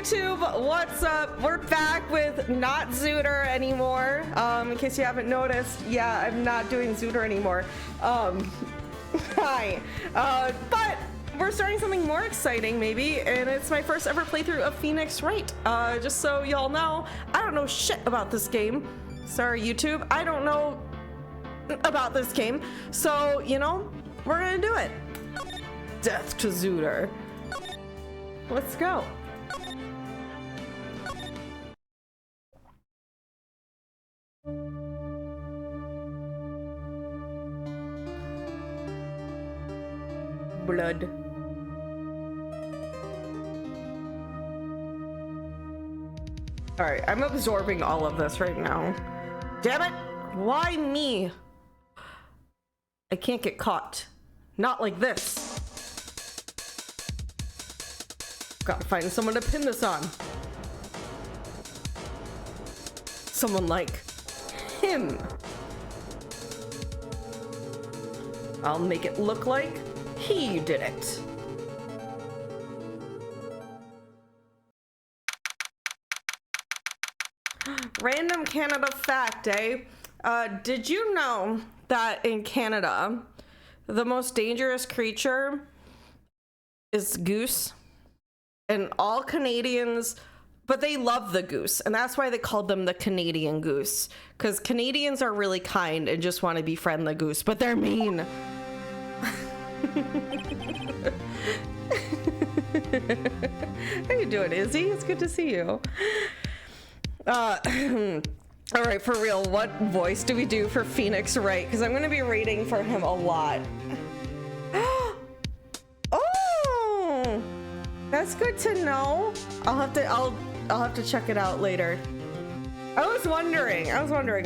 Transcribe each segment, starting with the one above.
YouTube, what's up? We're back with not Zooter anymore. In case you haven't noticed, yeah, I'm not doing Zooter anymore. Hi. But we're starting something more exciting, maybe, and it's my first ever playthrough of Phoenix Wright. Just so y'all know, I don't know shit about this game. Sorry, YouTube, I don't know about this game. So, you know, we're gonna do it. Death to Zooter. Let's go. Blood. All right, I'm absorbing all of this right now. Damn it! Why me? I can't get caught. Not like this. Gotta find someone to pin this on. Someone like him. I'll make it look like he did it. Random Canada fact, eh? Did you know that in Canada, the most dangerous creature is goose? And all Canadians, but they love the goose, and that's why they called them the Canadian goose, because Canadians are really kind and just want to befriend the goose, but they're mean. How you doing, Izzy? It's good to see you. All right, for real, what voice do we do for Phoenix Wright? Because I'm going to be reading for him a lot. Oh, that's good to know. I'll have to check it out later. I was wondering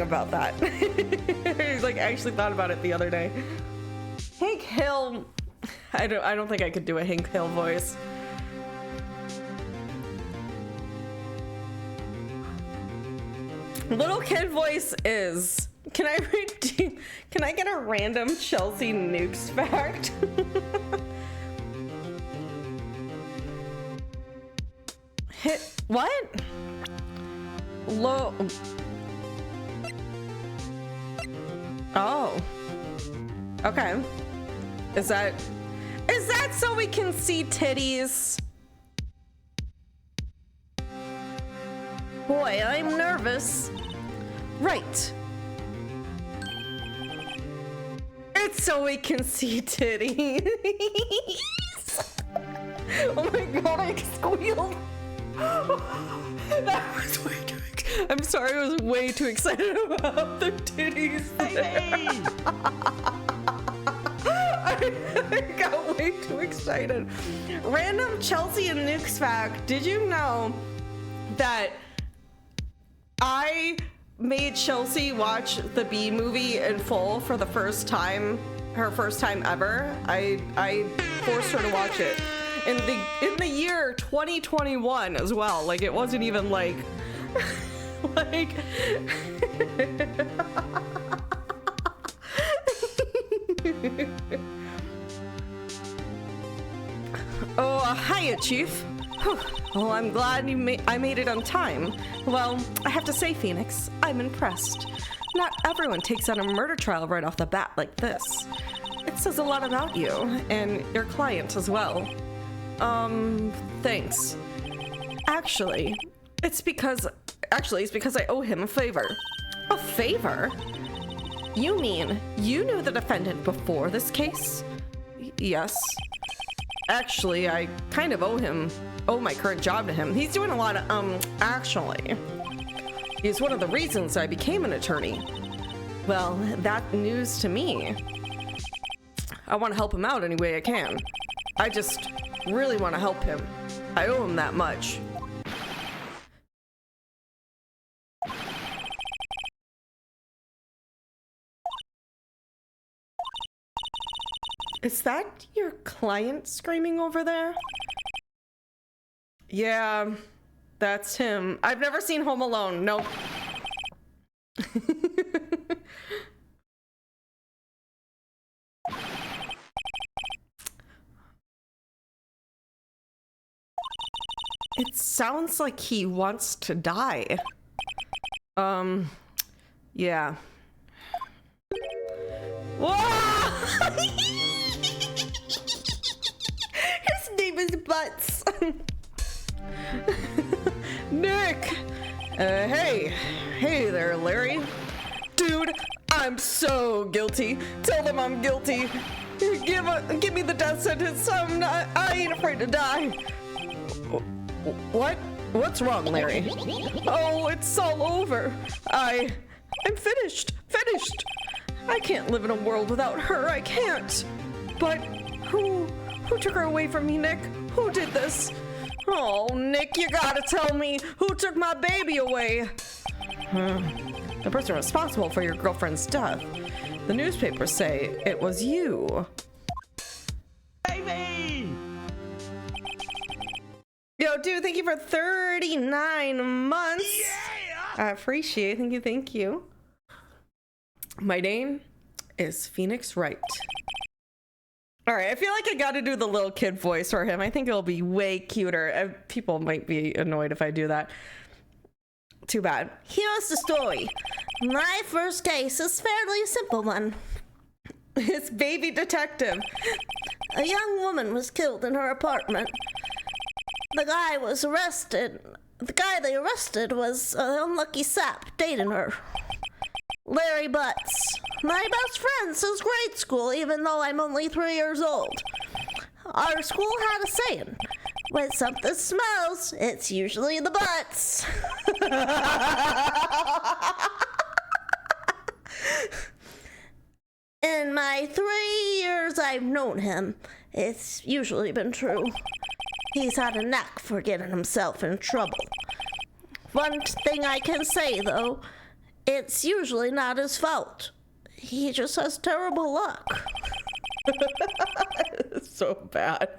about that. I like actually thought about it the other day. Hank Hill. I don't think I could do a Hank Hill voice. Little kid voice is. Can I get a random Chelsea Nukes fact? Hit what? Low. Oh. Okay. Is that so we can see titties? Boy, I'm nervous. Right. It's so we can see titties. Oh my god, I squealed. That was way too I'm sorry, I was way too excited about the titties. Hey. I got way too excited. Random Chelsea and Nukes fact. Did you know that I made Chelsea watch the Bee movie in full for the first time, her first time ever? I forced her to watch it in the year 2021 as well. Like, it wasn't even like like Oh, hiya, Chief. Oh, I'm glad I made it on time. Well, I have to say, Phoenix, I'm impressed. Not everyone takes on a murder trial right off the bat like this. It says a lot about you, and your client as well. Thanks. Actually, it's because I owe him a favor. A favor? You mean you knew the defendant before this case? Yes. Actually, I kind of owe my current job to him. He's doing a lot of, actually. He's one of the reasons I became an attorney. Well, that's news to me. I want to help him out any way I can. I just really want to help him. I owe him that much. Is that your client screaming over there? Yeah, that's him. I've never seen Home Alone. Nope. It's sounds like he wants to die. Yeah. Whoa! His name is Butts. Nick! Hey there, Larry. Dude, I'm so guilty. Tell them I'm guilty. Give me the death sentence. I ain't afraid to die. What? What's wrong, Larry? Oh, it's all over. I'm finished. I can't live in a world without her. I can't. But who took her away from me, Nick? Who did this? Oh, Nick, you gotta tell me who took my baby away. The person responsible for your girlfriend's death. The newspapers say it was you. Baby! Yo, dude, thank you for 39 months. Yeah! I appreciate it. Thank you. My name is Phoenix Wright. All right, I feel like I got to do the little kid voice for him. I think it'll be way cuter. People might be annoyed if I do that. Too bad. Here's the story. My first case is fairly simple one. It's baby detective. A young woman was killed in her apartment. The guy they arrested was an unlucky sap dating her. Larry Butts. My best friend since grade school, even though I'm only 3 years old. Our school had a saying, when something smells, it's usually the butts. In my 3 years I've known him, it's usually been true. He's had a knack for getting himself in trouble. One thing I can say, though, it's usually not his fault. He just has terrible luck. It's so bad.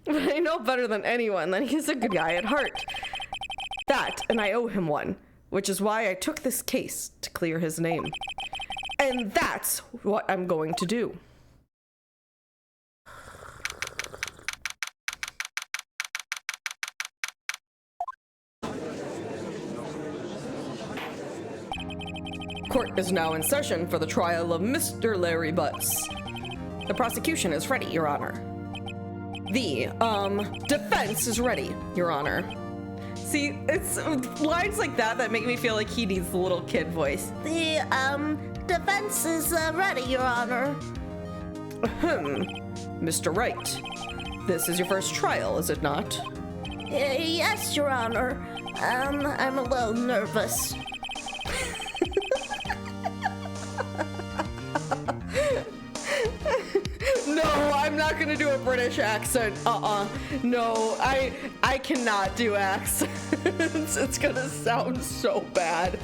But I know better than anyone that he's a good guy at heart. That, and I owe him one, which is why I took this case to clear his name. And that's what I'm going to do. Court is now in session for the trial of Mr. Larry Butts. The prosecution is ready, Your Honor. The, defense is ready, Your Honor. See, it's lines like that make me feel like he needs the little kid voice. The, defense is, ready, Your Honor. Mr. Wright, this is your first trial, is it not? Yes, Your Honor. I'm a little nervous. No, I'm not gonna do a British accent. No, I cannot do accents. It's gonna sound so bad.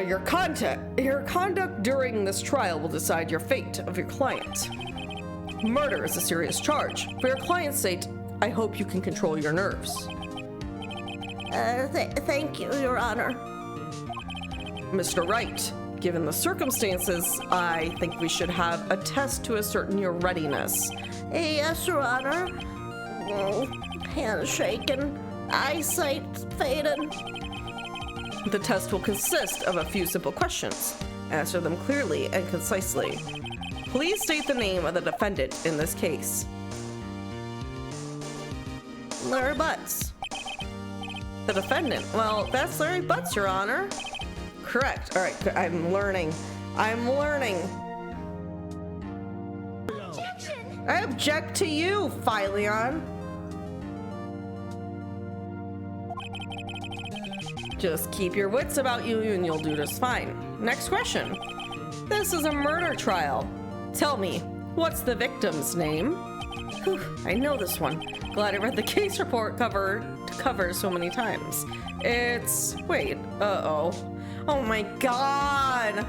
Your conduct during this trial will decide your fate of your client. Murder is a serious charge. For your client's sake, I hope you can control your nerves. Thank you, Your Honor. Mr. Wright, given the circumstances, I think we should have a test to ascertain your readiness. Yes, Your Honor. Hands shaking, eyesight faded. The test will consist of a few simple questions. Answer them clearly and concisely. Please state the name of the defendant in this case. Larry Butts. The defendant? Well, that's Larry Butts, Your Honor. Correct. All right, I'm learning. Objection! I object to you, Phileon. Just keep your wits about you and you'll do just fine. Next question. This is a murder trial. Tell me, what's the victim's name? Whew, I know this one. Glad I read the case report cover so many times. It's... wait, uh-oh. Oh my god!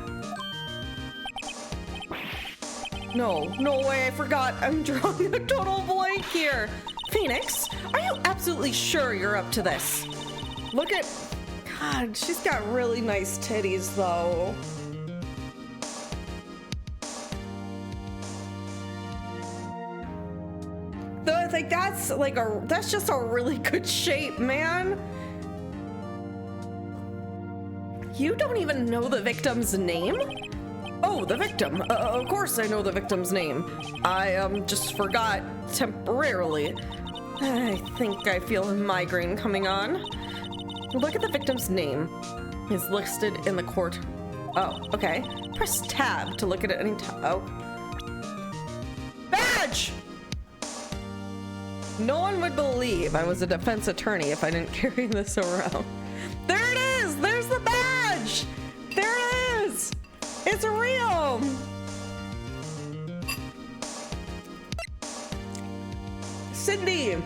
No way, I forgot. I'm drawing a total blank here. Phoenix, are you absolutely sure you're up to this? Look at... God, she's got really nice titties, though. like that's just a really good shape, man. You don't even know the victim's name? Oh, the victim. Of course I know the victim's name. I just forgot temporarily. I think I feel a migraine coming on. Look at the victim's name. It's listed in the court. Oh, okay. Press tab to look at it any time. Oh. Badge! No one would believe I was a defense attorney if I didn't carry this around. There it is! There's the badge! There it is! It's real! Cindy!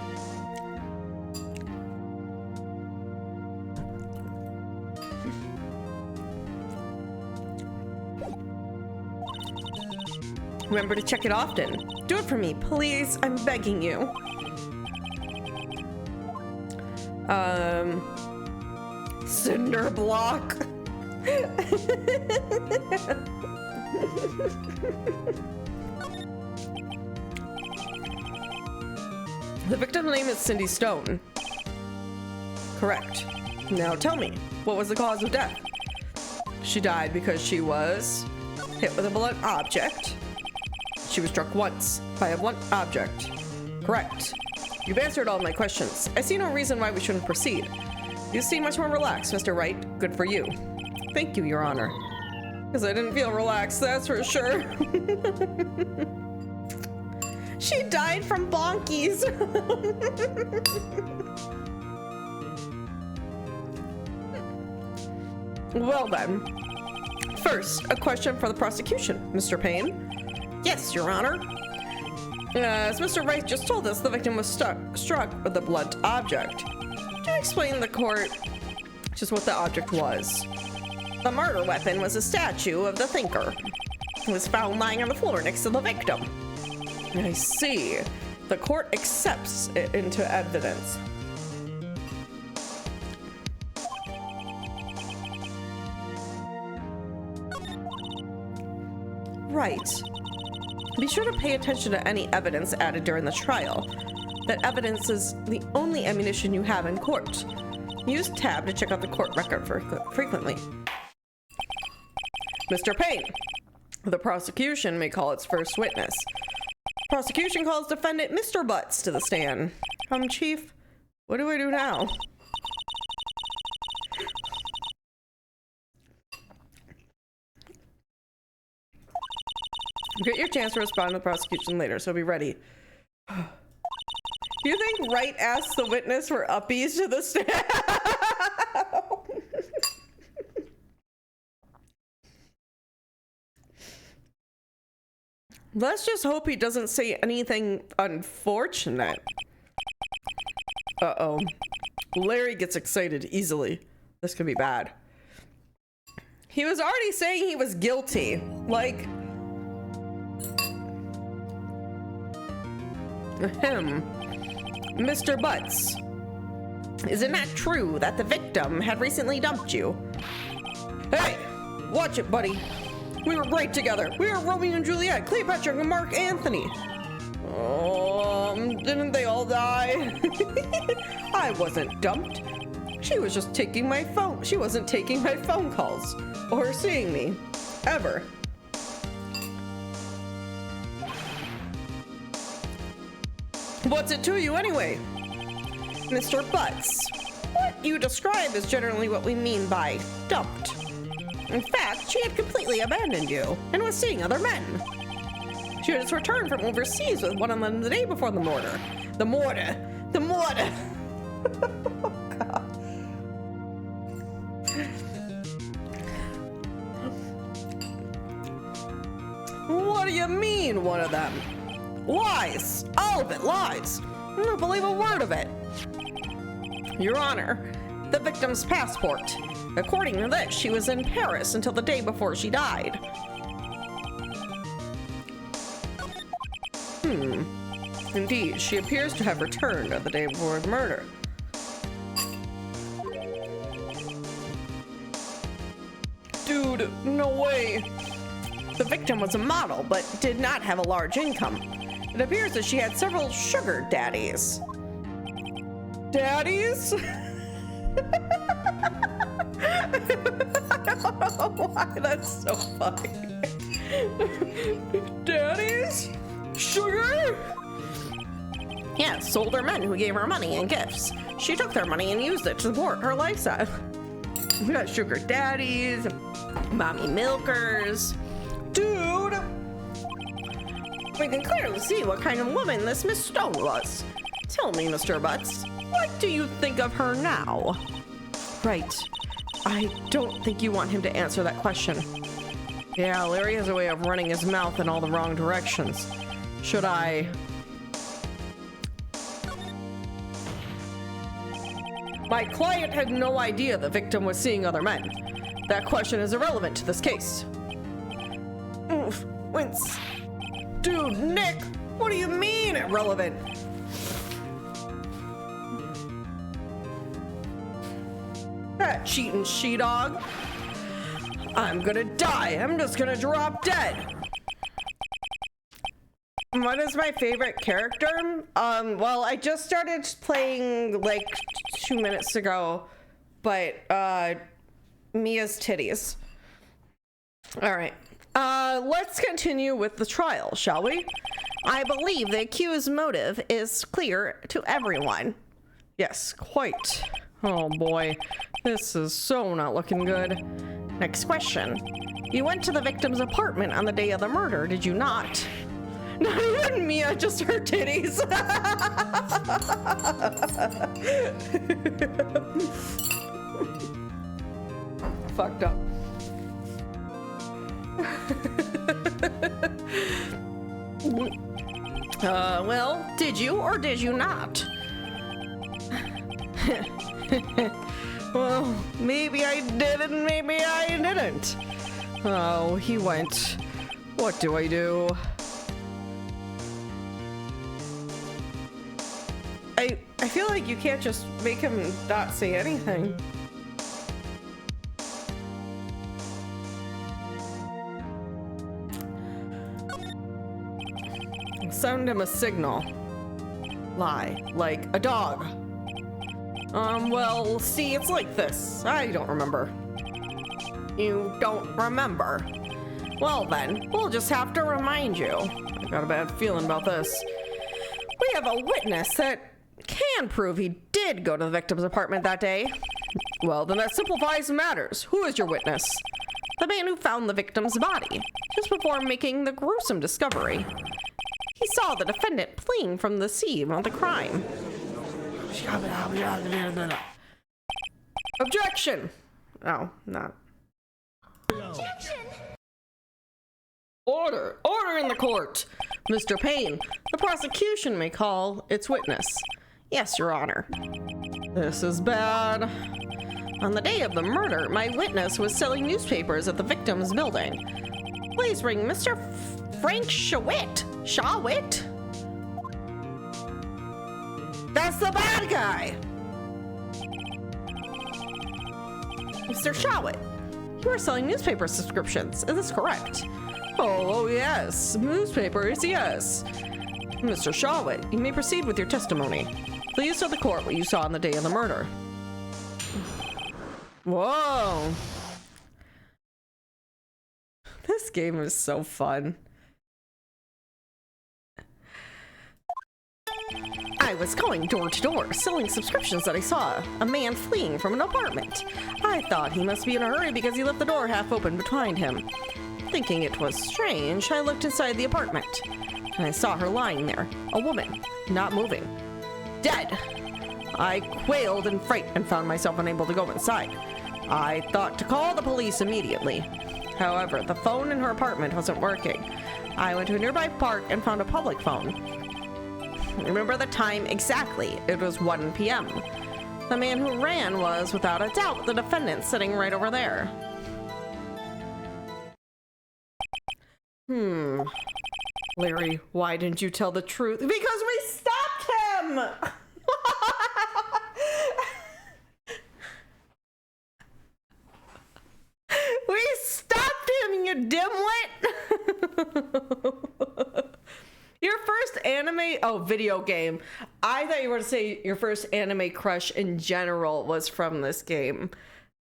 Remember to check it often. Do it for me, please. I'm begging you. Cinder block. The victim's name is Cindy Stone. Correct. Now tell me, what was the cause of death? She died because she was hit with a blunt object. She was struck once by a blunt object. Correct. You've answered all my questions. I see no reason why we shouldn't proceed. You seem much more relaxed, Mr. Wright. Good for you. Thank you, Your Honor. Because I didn't feel relaxed, that's for sure. She died from bonkies. Well then. First, a question for the prosecution, Mr. Payne. Yes, Your Honor. As Mr. Wright just told us, the victim was struck with a blunt object. Can you explain to the court just what the object was? The murder weapon was a statue of the thinker. It was found lying on the floor next to the victim. I see. The court accepts it into evidence. Right. Be sure to pay attention to any evidence added during the trial. That evidence is the only ammunition you have in court. Use tab to check out the court record frequently. Mr. Payne, the prosecution may call its first witness. Prosecution calls defendant Mr. Butts to the stand. Chief, what do I do now? Get your chance to respond to the prosecution later, so be ready. Do you think Wright asked the witness for uppies to the stand? Let's just hope he doesn't say anything unfortunate. Uh-oh. Larry gets excited easily. This could be bad. He was already saying he was guilty. Like... Mr. Butts, is it not true that the victim had recently dumped you? Hey, watch it, buddy. We were great together. We were Romeo and Juliet, Cleopatra and Mark Anthony. Didn't they all die? I wasn't dumped. She was just taking my phone. She wasn't taking my phone calls or seeing me, ever. What's it to you anyway? Mr. Butts, what you describe is generally what we mean by dumped. In fact, she had completely abandoned you and was seeing other men. She had just returned from overseas with one of them the day before the murder. The murder. Oh, God. What do you mean, one of them? Lies! All of it lies! I don't believe a word of it. Your Honor, the victim's passport. According to this, she was in Paris until the day before she died. Indeed, she appears to have returned on the day before the murder. Dude, no way. The victim was a model, but did not have a large income. It appears that she had several sugar daddies. Daddies? I don't know why that's so funny. Daddies? Sugar? Yeah, sold her men who gave her money and gifts. She took their money and used it to support her lifestyle. We got sugar daddies, mommy milkers. Dude! We can clearly see what kind of woman this Miss Stone was. Tell me, Mr. Butts, what do you think of her now? Right. I don't think you want him to answer that question. Yeah, Larry has a way of running his mouth in all the wrong directions. Should I... My client had no idea the victim was seeing other men. That question is irrelevant to this case. Oof, wince. Dude, Nick, what do you mean irrelevant? That cheating she-dog. I'm gonna die. I'm just gonna drop dead. What is my favorite character? Well, I just started playing like 2 minutes ago, but Mia's titties. All right. Let's continue with the trial, shall we? I believe the accused's motive is clear to everyone. Yes, quite. Oh boy, this is so not looking good. Next question. You went to the victim's apartment on the day of the murder, did you not? Not even Mia, just her titties. Fucked up. Well, did you or did you not? Well, maybe I did and maybe I didn't. Oh, he went. What do I do? I feel like you can't just make him not say anything. Send him a signal. Lie, like a dog. Well, see, it's like this. I don't remember. You don't remember? Well then, we'll just have to remind you. I got a bad feeling about this. We have a witness that can prove he did go to the victim's apartment that day. Well, then that simplifies matters. Who is your witness? The man who found the victim's body, just before making the gruesome discovery. He saw the defendant fleeing from the scene of the crime. Objection! Oh, not. Objection! Order! Order in the court! Mr. Payne, the prosecution may call its witness. Yes, Your Honor. This is bad. On the day of the murder, my witness was selling newspapers at the victim's building. Please ring Mr. Frank Shawit. Shawit? That's the bad guy! Mr. Shawit, you are selling newspaper subscriptions. Is this correct? Oh, yes. Newspapers, yes. Mr. Shawit, you may proceed with your testimony. Please tell the court what you saw on the day of the murder. Whoa. This game is so fun. I was going door to door, selling subscriptions that I saw a man fleeing from an apartment. I thought he must be in a hurry because he left the door half open behind him. Thinking it was strange, I looked inside the apartment, and I saw her lying there, a woman, not moving, dead. I quailed in fright and found myself unable to go inside. I thought to call the police immediately. However, the phone in her apartment wasn't working. I went to a nearby park and found a public phone. Remember the time exactly. It was 1 p.m. The man who ran was, without a doubt, the defendant sitting right over there. Larry, why didn't you tell the truth? Because we stopped him! We stopped him, you dimwit! Your first anime? Oh, video game. I thought you were to say your first anime crush in general was from this game.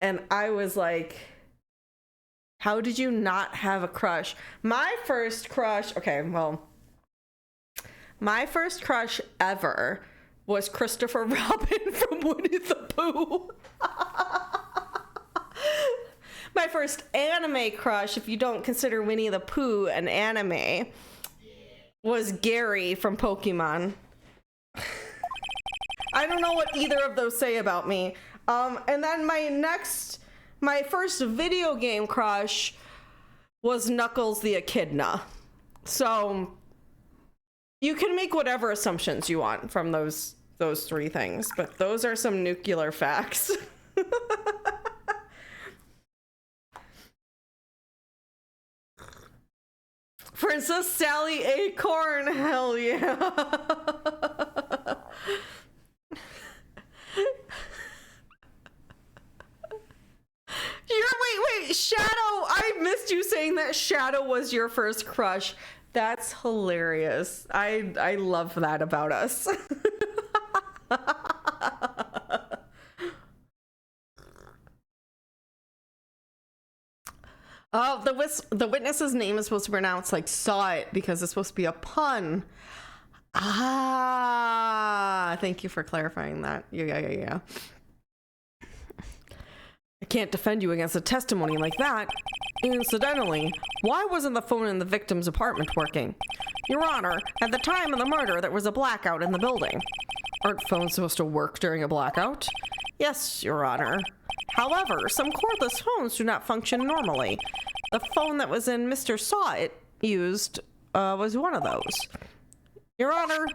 And I was like, how did you not have a crush? My first crush, okay, well, my first crush ever was Christopher Robin from Winnie the Pooh. My first anime crush, if you don't consider Winnie the Pooh an anime, was Gary from Pokemon. I don't know what either of those say about me. And then my first video game crush was Knuckles the Echidna. So you can make whatever assumptions you want from those three things, but those are some Nukkuler facts. Princess Sally Acorn, hell yeah. Wait, Shadow, I missed you saying that Shadow was your first crush. That's hilarious. I love that about us. Oh, the witness's name is supposed to pronounce like saw it because it's supposed to be a pun. Ah, thank you for clarifying that. Yeah. I can't defend you against a testimony like that. Incidentally, why wasn't the phone in the victim's apartment working? Your Honor, at the time of the murder, there was a blackout in the building. Aren't phones supposed to work during a blackout? Yes, Your Honor. However, some cordless phones do not function normally. The phone that was in Mr. Sawit used was one of those. Your Honor,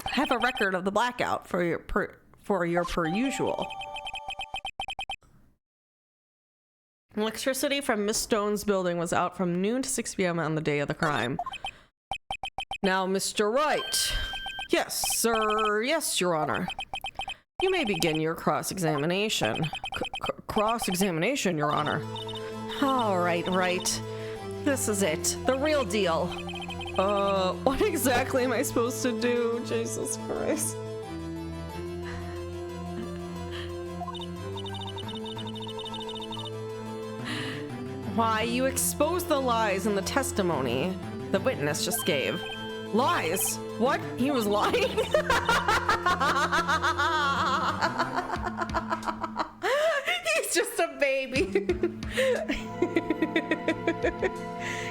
I have a record of the blackout for your per usual. Electricity from Miss Stone's building was out from noon to 6 p.m. on the day of the crime. Now, Mr. Wright. Yes, sir. Yes, Your Honor. You may begin your cross-examination. Cross-examination, Your Honor. All right. This is it. The real deal. What exactly am I supposed to do? Jesus Christ. Why, you exposed the lies in the testimony the witness just gave. Lies? What? He was lying? He's just a baby.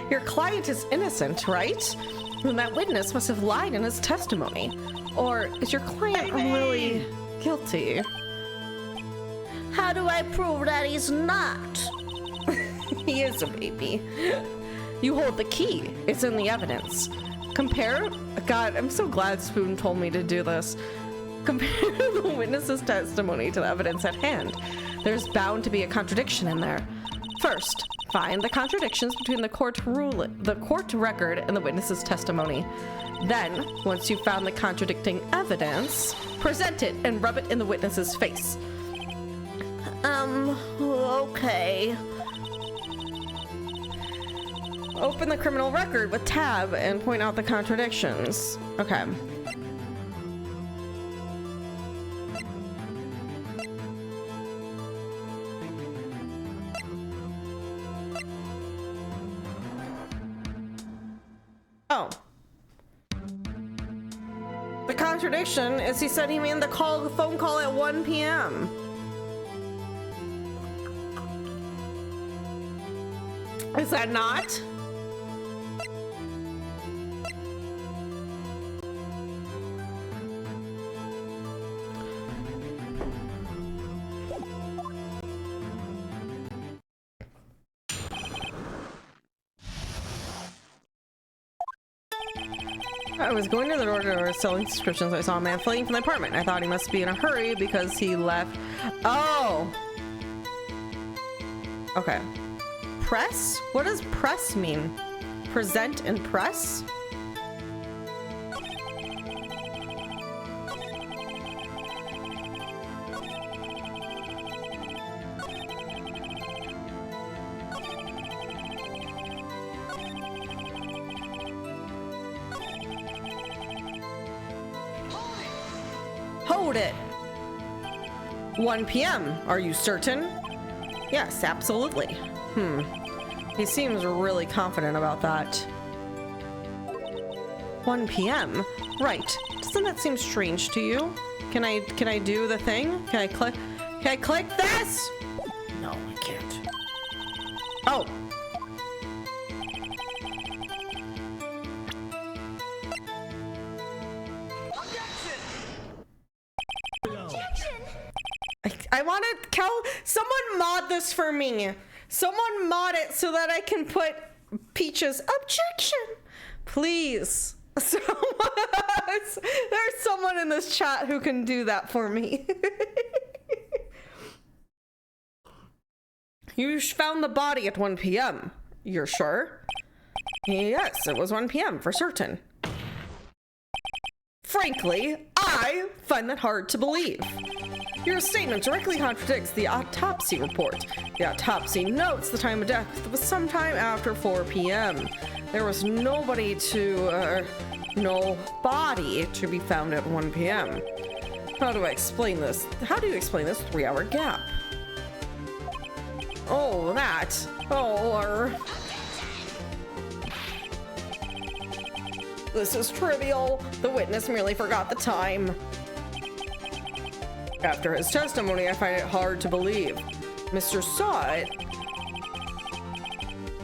Your client is innocent, right? And that witness must have lied in his testimony. Or is your client really guilty? How do I prove that he's not? He is a baby. You hold the key. It's in the evidence. Compare... God, I'm so glad Spoon told me to do this. Compare the witness's testimony to the evidence at hand. There's bound to be a contradiction in there. First, find the contradictions between the court record and the witness's testimony. Then, once you've found the contradicting evidence, present it and rub it in the witness's face. Okay. Open the criminal record with tab and point out the contradictions. Okay. Oh. The contradiction is he said he made the phone call at 1 p.m. Is that not? I was going to the door selling subscriptions. I saw a man fleeing from the apartment. I thought he must be in a hurry because he left. Oh. Okay. Press? What does press mean? Present and press? hold it. 1 p.m. Are you certain? Yes, absolutely. He seems really confident about that. 1 p.m. Right. Doesn't that seem strange to you? Can I do the thing? Can I click this? No, I can't. Oh. I want to someone mod this for me. Someone mod it so that I can put Peach's objection. Please. There's someone in this chat who can do that for me. You found the body at 1 p.m. You're sure? Yes, it was 1 p.m. for certain. Frankly, I find that hard to believe. Your statement directly contradicts the autopsy report. The autopsy notes the time of death was sometime after 4 p.m. There was no body to be found at 1 p.m. How do I explain this? How do you explain this 3-hour gap? Oh, that. This is trivial. The witness merely forgot the time. After his testimony, I find it hard to believe. Mr. Sawit?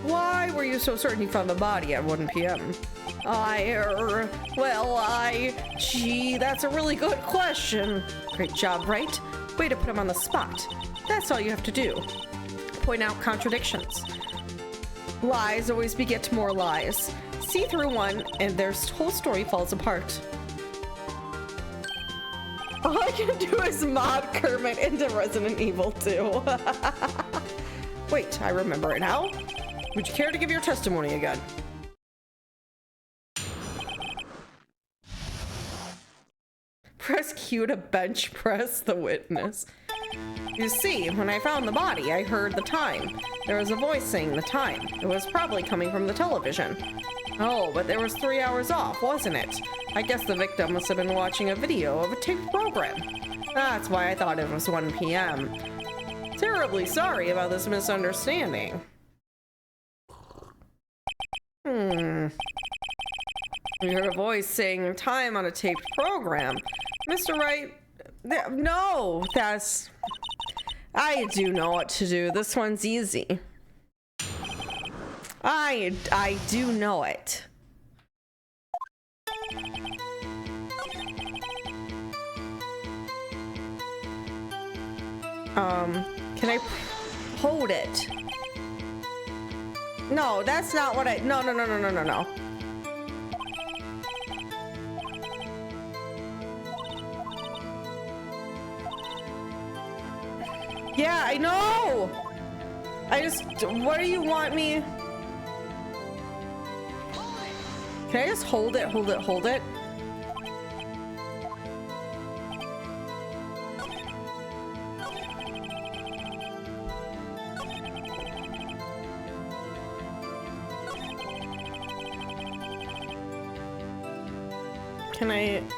Why were you so certain he found the body at 1 p.m.? Gee, that's a really good question. Great job, right? Way to put him on the spot. That's all you have to do. Point out contradictions. Lies always beget more lies. See through one, and their whole story falls apart. All I can do is mod Kermit into Resident Evil 2. Wait, I remember it now. Would you care to give your testimony again? Press Q to bench press the witness. You see, when I found the body, I heard the time. There was a voice saying the time. It was probably coming from the television. Oh, but there was 3 hours off, wasn't it? I guess the victim must have been watching a video of a taped program. That's why I thought it was 1 p.m. Terribly sorry about this misunderstanding. Your voice saying time on a taped program. Mr. Wright, no, that's... I do know what to do. This one's easy. I do know it. Can I hold it? No, that's not what I... No. Yeah, I know! What do you want me? Can I just hold it?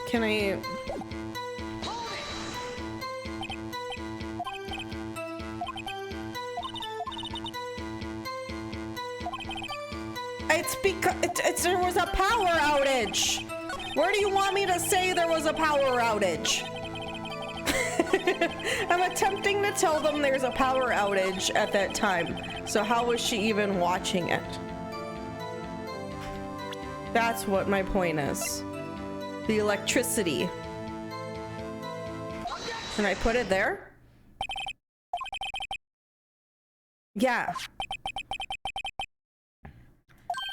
Can I... It's because there was a power outage. Where do you want me to say there was a power outage? I'm attempting to tell them there's a power outage at that time. So how was she even watching it? That's what my point is. The electricity. Can I put it there? Yeah.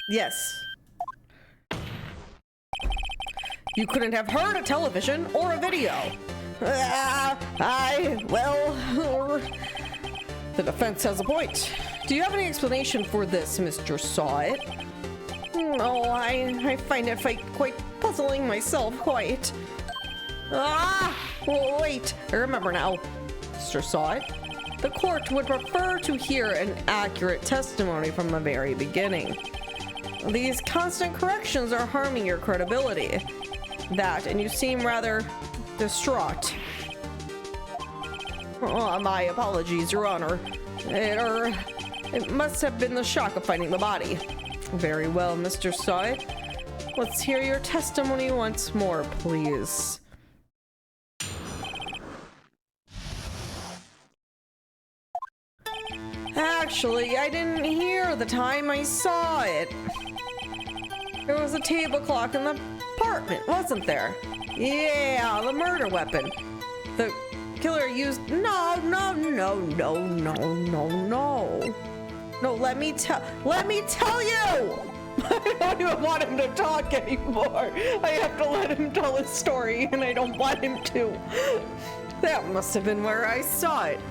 Yes. You couldn't have heard a television or a video. The defense has a point. Do you have any explanation for this, Mr. Sawit? No, I find it quite puzzling myself, quite. Wait, I remember now. Mr. Sawit, the court would prefer to hear an accurate testimony from the very beginning. These constant corrections are harming your credibility. And you seem rather distraught. Oh, my apologies, Your Honor. It must have been the shock of finding the body. Very well, Mr. Side. Let's hear your testimony once more, please. Actually, I didn't hear the time I saw it. There was a table clock in the apartment, wasn't there? Yeah, the murder weapon. The killer used... No. No, let me tell you! I don't even want him to talk anymore. I have to let him tell his story, and I don't want him to. That must have been where I saw it.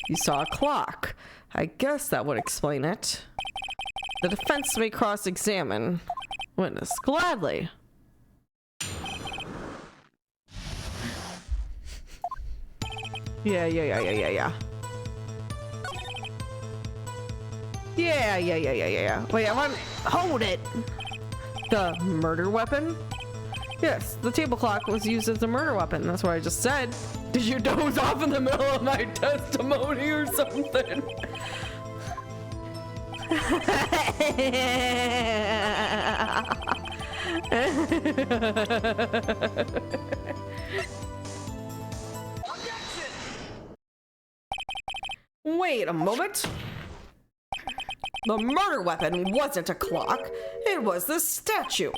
You saw a clock. I guess that would explain it. The defense may cross-examine witness gladly. Yeah. Wait, I want... Hold it! The murder weapon? Yes, the table clock was used as a murder weapon. That's what I just said. Did you doze off in the middle of my testimony or something? Wait a moment. The murder weapon wasn't a clock. It was the statue.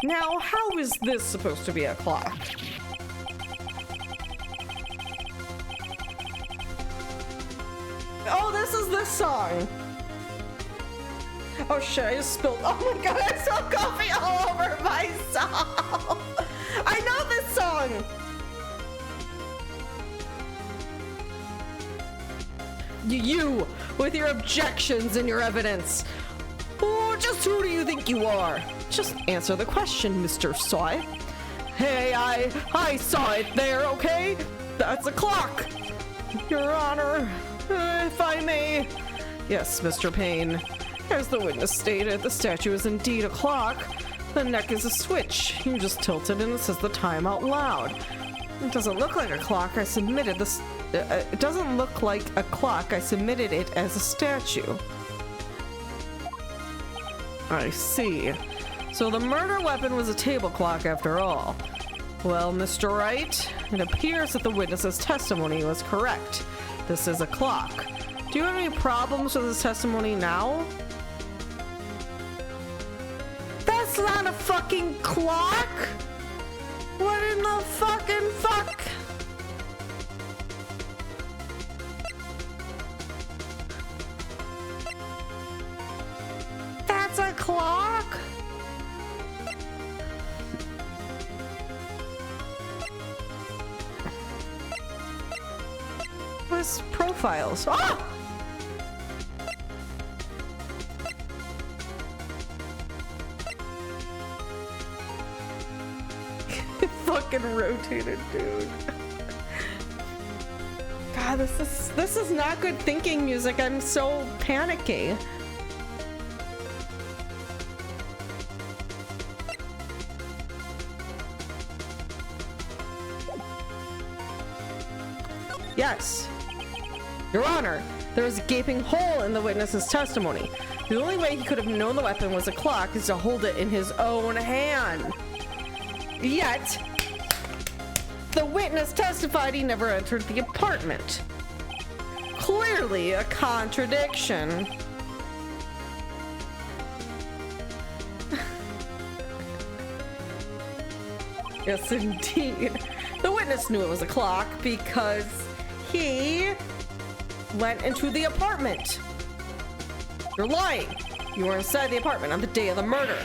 Now, how is this supposed to be a clock? Oh, this is this song. Oh shit, I just spilled. Oh my god, I spilled coffee all over myself. I know this song. You, with your objections and your evidence. Oh, just who do you think you are? Just answer the question, Mr. Saw It. Hey, I saw it there, okay? That's a clock. Your Honor, if I may. Yes, Mr. Payne. As the witness stated, the statue is indeed a clock. The neck is a switch. You just tilt it and it says the time out loud. It doesn't look like a clock. I submitted this. It doesn't look like a clock. I submitted it as a statue. I see. So the murder weapon was a table clock after all. Well, Mr. Wright, it appears that the witness's testimony was correct. This is a clock. Do you have any problems with his testimony now? That's not a fucking clock! What in the fucking fuck? That's a clock? What's profiles? Ah! Fucking rotated, dude. God, this is not good thinking music. I'm so panicky. Yes. Your Honor, there was a gaping hole in the witness's testimony. The only way he could have known the weapon was a clock is to hold it in his own hand. Yet, the witness testified he never entered the apartment. Clearly a contradiction. Yes, indeed. The witness knew it was a clock because he went into the apartment. You're lying. You were inside the apartment on the day of the murder.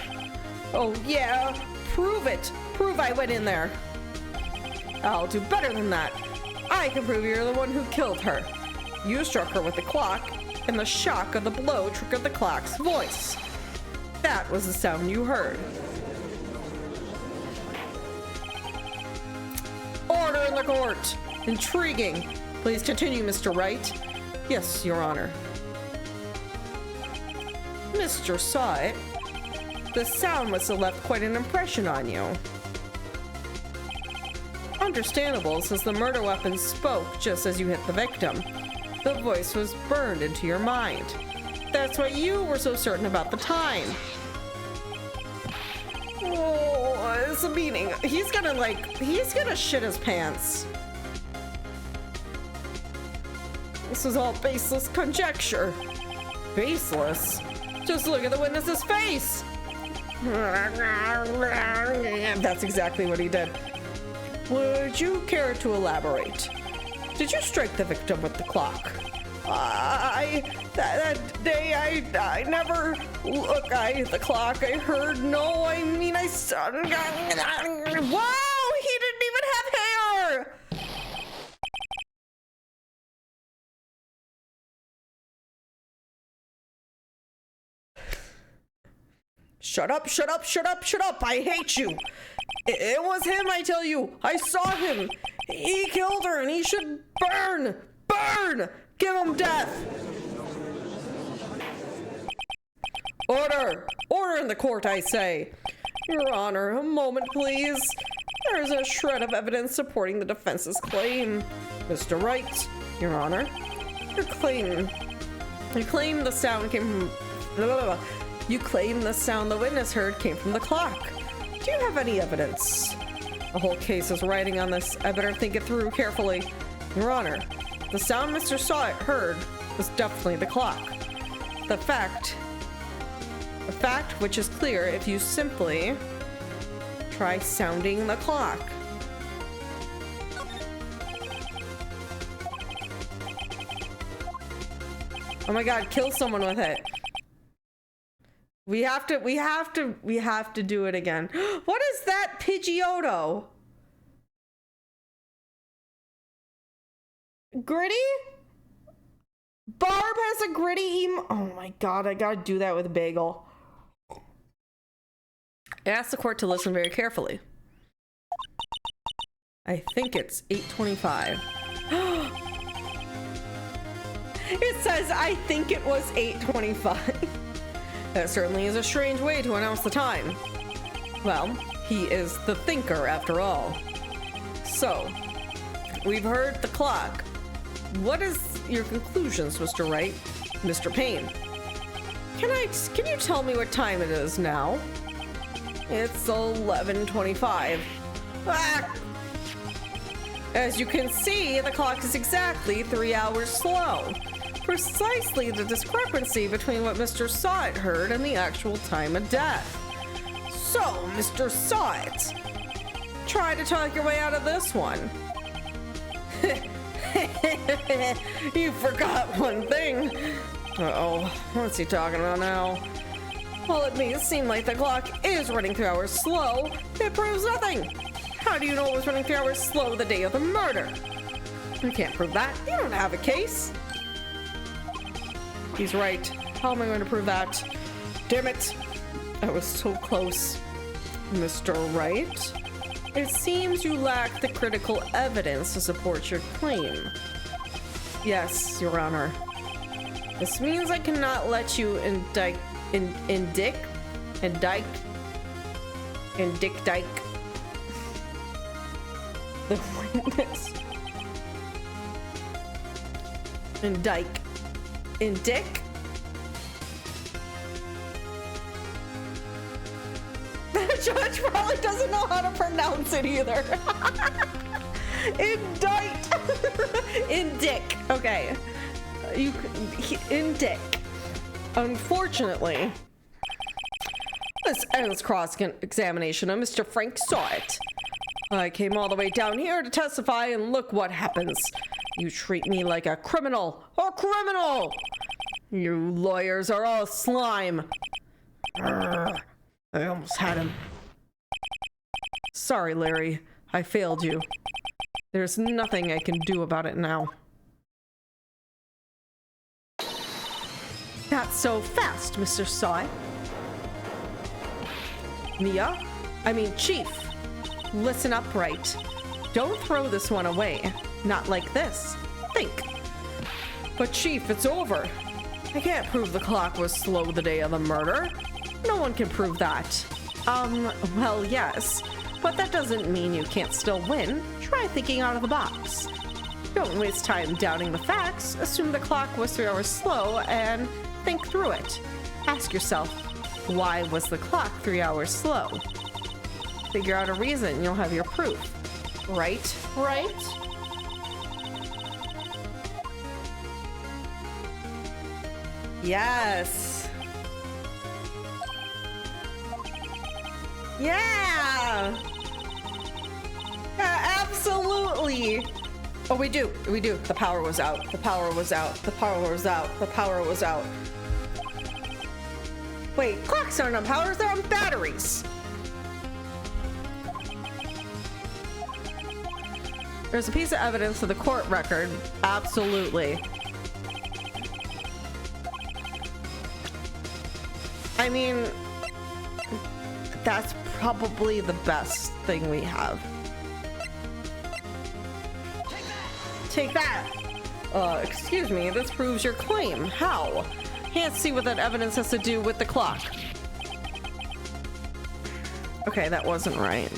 Oh yeah, prove it. Prove I went in there. I'll do better than that. I can prove you're the one who killed her. You struck her with the clock, and the shock of the blow triggered the clock's voice. That was the sound you heard. Order in the court. Intriguing. Please continue, Mr. Wright. Yes, Your Honor. Mr. Saw It. The sound must have left quite an impression on you. Understandable, since the murder weapon spoke just as you hit the victim. The voice was burned into your mind. That's why you were so certain about the time. Oh, it's a meaning. He's gonna shit his pants. This is all baseless conjecture. Baseless? Just look at the witness's face. That's exactly what he did. Would you care to elaborate? Did you strike the victim with the clock? That day I never look at the clock. I heard no. I mean I saw. Whoa! He didn't even have hair. Shut up, shut up, shut up, shut up. I hate you. It was him, I tell you. I saw him. He killed her and he should burn. Burn! Give him death. Order! Order in the court, I say. Your Honor, a moment, please. There is a shred of evidence supporting the defense's claim. Mr. Wright, Your Honor, you claim the sound came from... You claim the sound the witness heard came from the clock. Do you have any evidence? The whole case is riding on this. I better think it through carefully. Your Honor, the sound Mr. heard was definitely the clock. The fact which is clear if you simply try sounding the clock. Oh my God, kill someone with it. We have to do it again. What is that, Pidgeotto? Gritty? Barb has a gritty oh my God, I gotta do that with Bagel. I asked the court to listen very carefully. I think it's 8:25. It says, I think it was 8:25. That certainly is a strange way to announce the time. Well, he is the thinker after all. So, we've heard the clock. What is your conclusions, Mr. Wright? Mr. Payne? Can you tell me what time it is now? It's 11:25. Ah! As you can see, the clock is exactly 3 hours slow. Precisely the discrepancy between what Mr. Sawit heard and the actual time of death. So, Mr. Sawit, try to talk your way out of this one. You forgot one thing. Uh-oh, what's he talking about now? While it may seem like the clock is running 3 hours slow, it proves nothing. How do you know it was running 3 hours slow the day of the murder? You can't prove that. You don't have a case. He's right. How am I going to prove that? Damn it. I was so close. Mr. Wright, it seems you lack the critical evidence to support your claim. Yes, Your Honor. This means I cannot let you indict the witness. Indict? The judge probably doesn't know how to pronounce it either. Indict. Indict. Okay. Indict. Unfortunately, this ends cross-examination of Mr. Frank Sawit. I came all the way down here to testify, and look what happens. You treat me like a criminal. A criminal! You lawyers are all slime. Urgh. I almost had him. Sorry, Larry. I failed you. There's nothing I can do about it now. Not so fast, Mr. Sawit. Chief. Listen up, Wright. Don't throw this one away. Not like this. Think. But Chief, it's over. I can't prove the clock was slow the day of the murder. No one can prove that. Well, yes. But that doesn't mean you can't still win. Try thinking out of the box. Don't waste time doubting the facts. Assume the clock was 3 hours slow and think through it. Ask yourself, why was the clock 3 hours slow? Figure out a reason, you'll have your proof. Right? Right? Yes. Yeah. Yeah, absolutely. Oh, we do. We do. The power was out. The power was out. The power was out. The power was out. Wait, clocks aren't on powers, they're on batteries. There's a piece of evidence to the court record. Absolutely. I mean, that's probably the best thing we have. Take that! Excuse me, this proves your claim. How? Can't see what that evidence has to do with the clock. Okay, that wasn't right.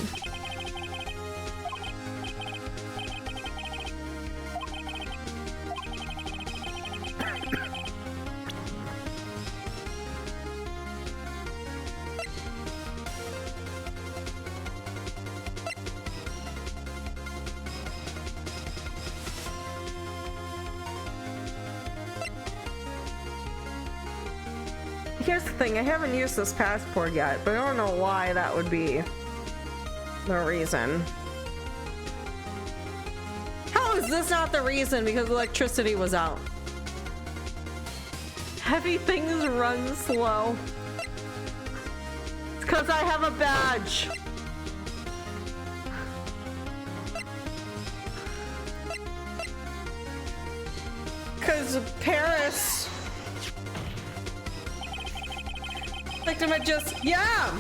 Here's the thing, I haven't used this passport yet, but I don't know why that would be the reason. How is this not the reason? Because electricity was out. Heavy things run slow. It's because I have a badge. Because Paris... Victim had just, yeah.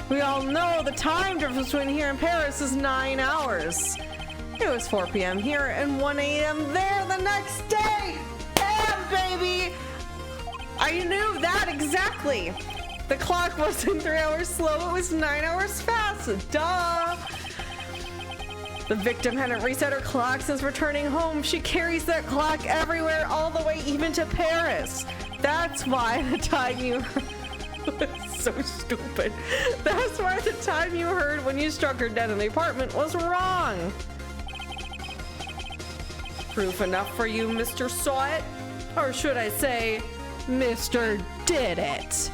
We all know the time difference between here and Paris is 9 hours. It was 4 p.m. here and 1 a.m. there the next day. Damn, baby. I knew that exactly. The clock wasn't 3 hours slow, it was 9 hours fast. Duh. The victim hadn't reset her clock since returning home. She carries that clock everywhere, all the way even to Paris. That's why the time you so stupid. That's why the time you heard when you struck her dead in the apartment was wrong. Proof enough for you, Mr. Saw It? Or should I say, Mr. Did It?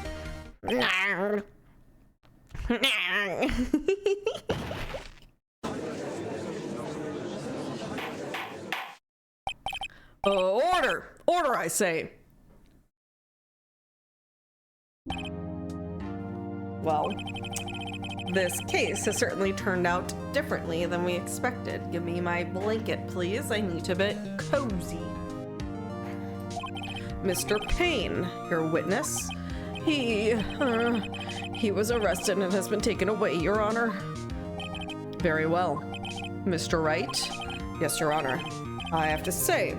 Order! Order, I say! Well, this case has certainly turned out differently than we expected. Give me my blanket, please. I need a bit cozy. Mr. Payne, your witness. He was arrested and has been taken away, Your Honor. Very well. Mr. Wright? Yes, Your Honor. I have to say,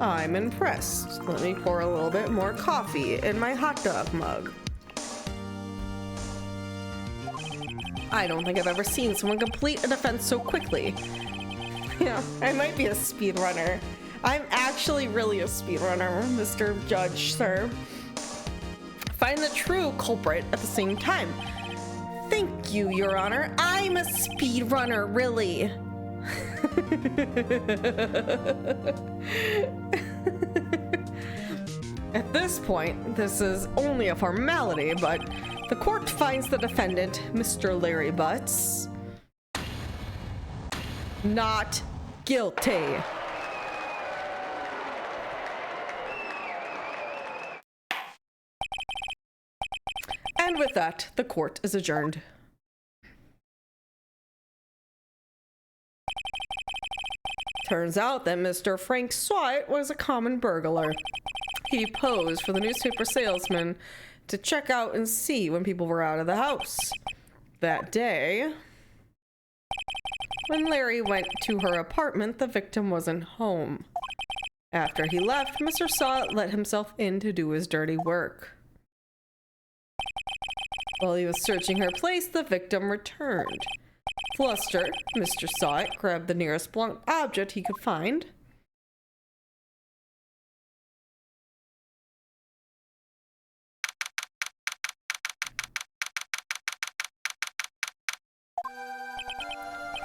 I'm impressed. Let me pour a little bit more coffee in my hot dog mug. I don't think I've ever seen someone complete a defense so quickly. Yeah, I might be a speedrunner. I'm actually really a speedrunner, Mr. Judge, sir. Find the true culprit at the same time. Thank you, Your Honor. I'm a speedrunner, really. At this point, this is only a formality, but the court finds the defendant, Mr. Larry Butts, not guilty. And with that, the court is adjourned. Turns out that Mr. Frank Swat was a common burglar. He posed for the newspaper salesman to check out and see when people were out of the house. That day, when Larry went to her apartment, the victim wasn't home. After he left, Mr. Swat let himself in to do his dirty work. While he was searching her place, the victim returned. Flustered, Mr. saw it, grabbed the nearest blunt object he could find.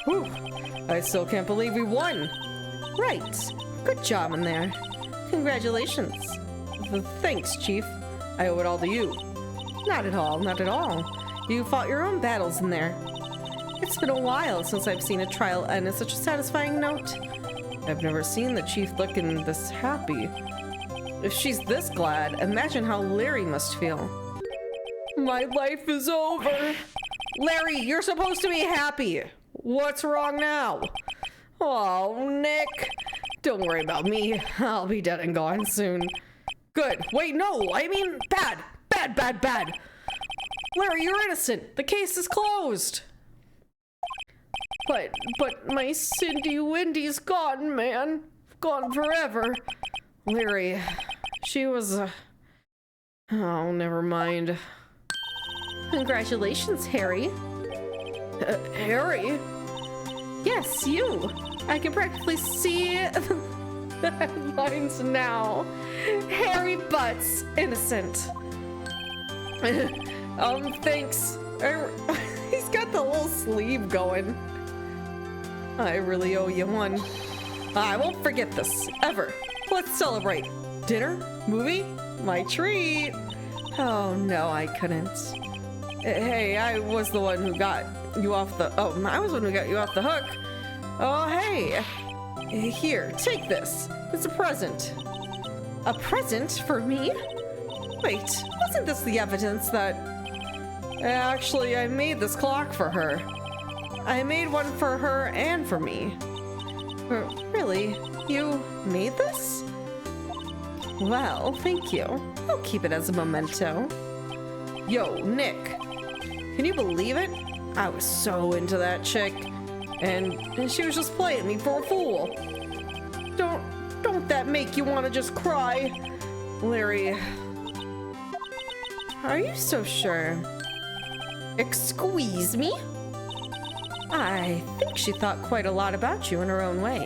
Whew, I still can't believe we won. Right, good job in there. Congratulations. Thanks, Chief. I owe it all to you. Not at all, not at all. You fought your own battles in there. It's been a while since I've seen a trial end in such a satisfying note. I've never seen the Chief looking this happy. If she's this glad, imagine how Larry must feel. My life is over. Larry, you're supposed to be happy. What's wrong now? Oh, Nick. Don't worry about me. I'll be dead and gone soon. Good. Wait, no. I mean, bad. Bad, bad, bad. Larry, you're innocent. The case is closed. But my Cindy Wendy's gone, man. Gone forever. Larry, she was... Oh, never mind. Congratulations, Harry. Harry? Yes, you. I can practically see the headlines now. Harry Butts, innocent. Thanks. He's got the little sleeve going. I really owe you one. I won't forget this, ever. Let's celebrate. Dinner? Movie? My treat. Oh, no, I couldn't. Hey, I was the one who got you off the... Oh, I was the one who got you off the hook. Oh, hey. Here, take this. It's a present. A present for me? Wait, wasn't this the evidence that... Actually, I made this clock for her. I made one for her and for me. Really? You made this? Well, thank you. I'll keep it as a memento. Yo, Nick. Can you believe it? I was so into that chick. And she was just playing me for a fool. Don't that make you want to just cry? Larry. Are you so sure? Excuse me? I think she thought quite a lot about you in her own way.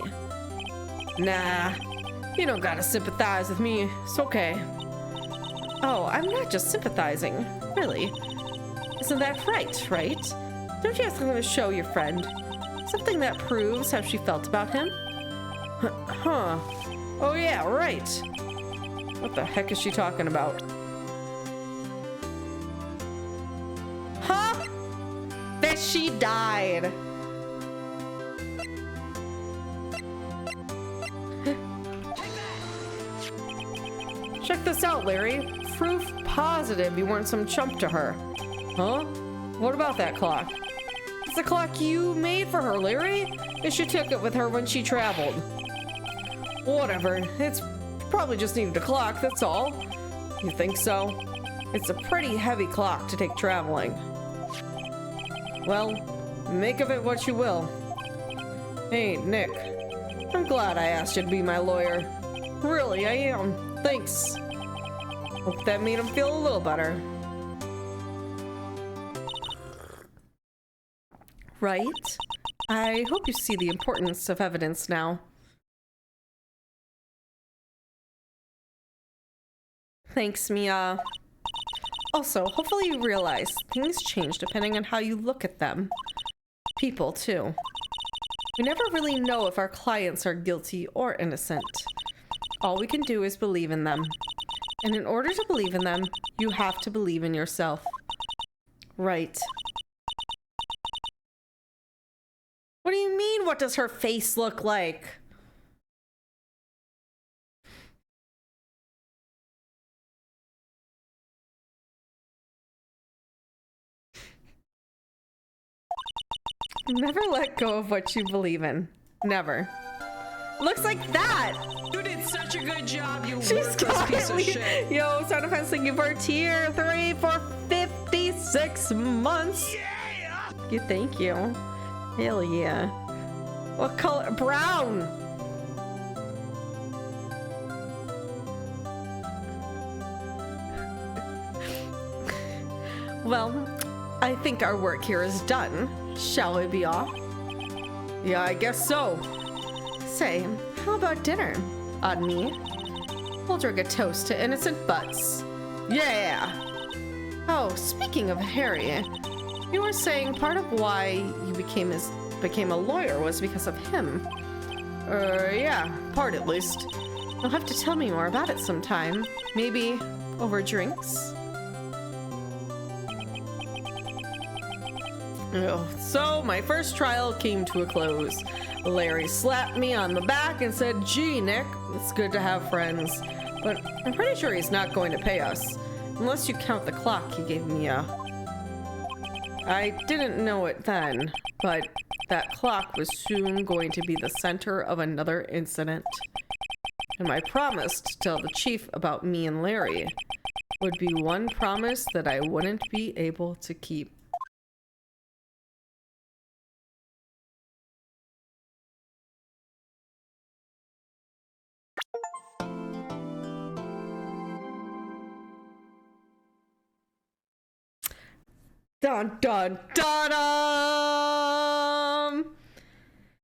Nah, you don't gotta sympathize with me. It's okay. Oh, I'm not just sympathizing, really. Isn't that right? Don't you have something to show your friend? Something that proves how she felt about him? Huh. Oh yeah, right. What the heck is she talking about? Huh? That she died. Check this out, Larry. Proof positive you weren't some chump to her. Huh? What about that clock? It's the clock you made for her, Larry. She took it with her when she traveled. Whatever. It's probably just needed a clock, that's all. You think so? It's a pretty heavy clock to take traveling. Well, make of it what you will. Hey, Nick. I'm glad I asked you to be my lawyer. Really, I am. Thanks. Hope that made him feel a little better. Right? I hope you see the importance of evidence now. Thanks, Mia. Also, hopefully you realize things change depending on how you look at them. People, too. We never really know if our clients are guilty or innocent. All we can do is believe in them. And in order to believe in them, you have to believe in yourself. Right. What do you mean, what does her face look like? Never let go of what you believe in. Never. Looks like that! You did such a good job, you She's worthless piece of quietly... shit. Yo, sound offense, thank you for tier 3 for 56 months. Yeah! Thank you. Hell yeah. What color? Brown! Well, I think our work here is done. Shall we be off? Yeah, I guess so. Say, how about dinner? On me? We'll drink a toast to innocent butts. Yeah! Oh, speaking of Harry, you were saying part of why you became a lawyer was because of him. Yeah, part at least. You'll have to tell me more about it sometime. Maybe over drinks? Oh, so my first trial came to a close. Larry slapped me on the back and said, "Gee, Nick, it's good to have friends. But I'm pretty sure he's not going to pay us. Unless you count the clock he gave me I didn't know it then, but that clock was soon going to be the center of another incident. And my promise to tell the chief about me and Larry would be one promise that I wouldn't be able to keep." Dun dun dun dun!